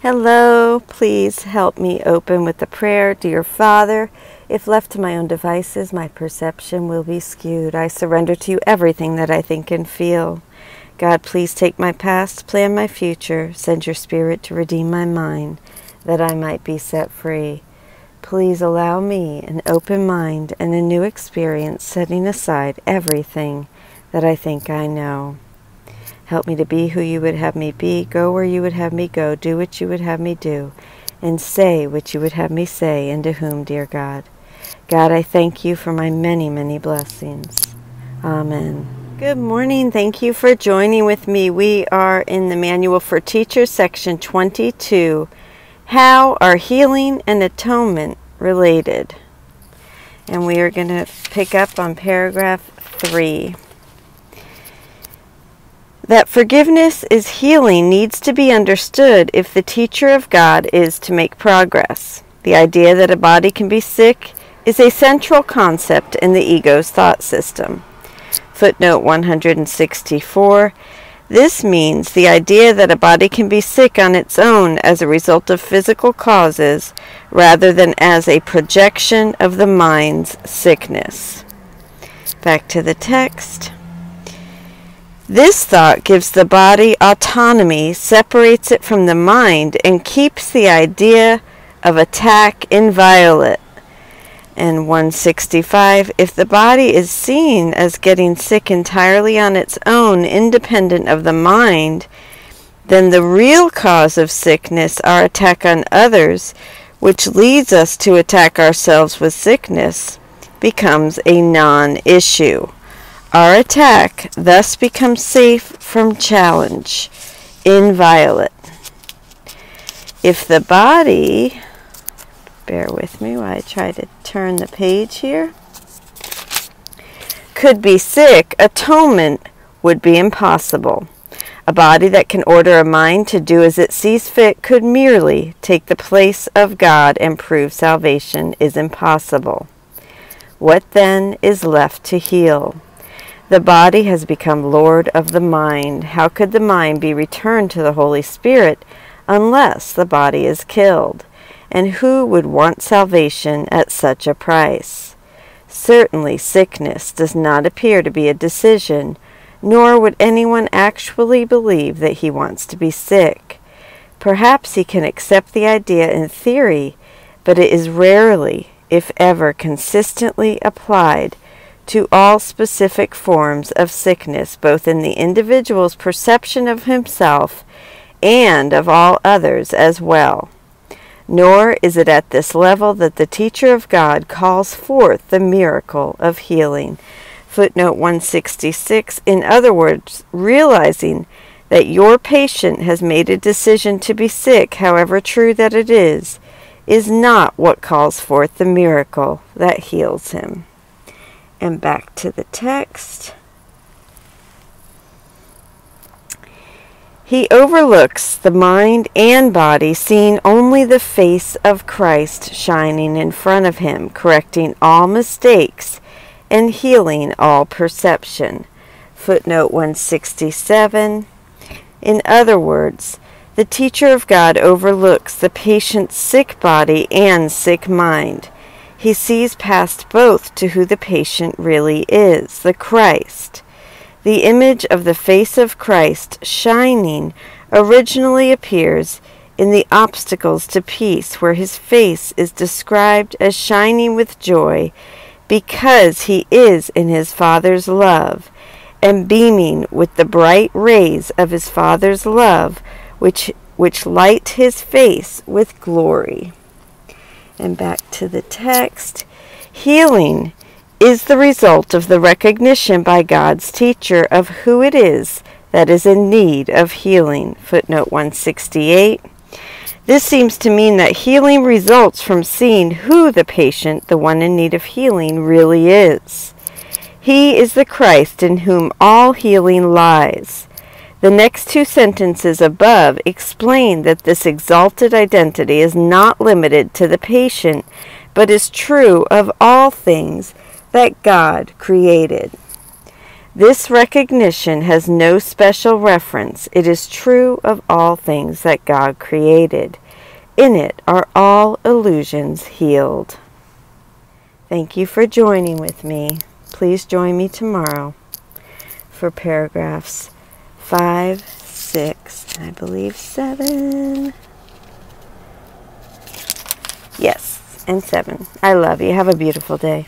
Hello, please help me open with a prayer. Dear Father, if left to my own devices, my perception will be skewed. I surrender to you everything that I think and feel. God, please take my past, plan my future, send your spirit to redeem my mind, that I might be set free. Please allow me an open mind and a new experience, setting aside everything that I think I know. Help me to be who you would have me be, go where you would have me go, do what you would have me do, and say what you would have me say, and to whom, dear God. God, I thank you for my many, many blessings. Amen. Good morning. Thank you for joining with me. We are in the Manual for Teachers, section 22. How are healing and atonement related? And we are going to pick up on paragraph 3. That forgiveness is healing needs to be understood if the teacher of God is to make progress. The idea that a body can be sick is a central concept in the ego's thought system. Footnote 164. This means the idea that a body can be sick on its own as a result of physical causes rather than as a projection of the mind's sickness. Back to the text. This thought gives the body autonomy, separates it from the mind, and keeps the idea of attack inviolate. And 165, if the body is seen as getting sick entirely on its own, independent of the mind, then the real cause of sickness, our attack on others, which leads us to attack ourselves with sickness, becomes a non-issue. Our attack thus becomes safe from challenge, inviolate. If the body, bear with me while I try to turn the page here, could be sick, atonement would be impossible. A body that can order a mind to do as it sees fit could merely take the place of God and prove salvation is impossible. What then is left to heal? The body has become Lord of the mind. How could the mind be returned to the Holy Spirit unless the body is killed? And who would want salvation at such a price? Certainly sickness does not appear to be a decision, nor would anyone actually believe that he wants to be sick. Perhaps he can accept the idea in theory, but it is rarely, if ever, consistently applied to all specific forms of sickness, both in the individual's perception of himself and of all others as well. Nor is it at this level that the teacher of God calls forth the miracle of healing. Footnote 166, in other words, realizing that your patient has made a decision to be sick, however true that it is not what calls forth the miracle that heals him. And back to the text. He overlooks the mind and body, seeing only the face of Christ shining in front of him, correcting all mistakes and healing all perception. Footnote 167. In other words, the teacher of God overlooks the patient's sick body and sick mind. He sees past both to who the patient really is, the Christ. The image of the face of Christ shining originally appears in the obstacles to peace, where his face is described as shining with joy because he is in his Father's love and beaming with the bright rays of his Father's love, which light his face with glory. And back to the text. Healing is the result of the recognition by God's teacher of who it is that is in need of healing. Footnote 168. This seems to mean that healing results from seeing who the patient, the one in need of healing, really is. He is the Christ in whom all healing lies. The next two sentences above explain that this exalted identity is not limited to the patient, but is true of all things that God created. This recognition has no special reference. It is true of all things that God created. In it are all illusions healed. Thank you for joining with me. Please join me tomorrow for paragraphs 5, 6, and I believe 7. Yes, and 7. I love you. Have a beautiful day.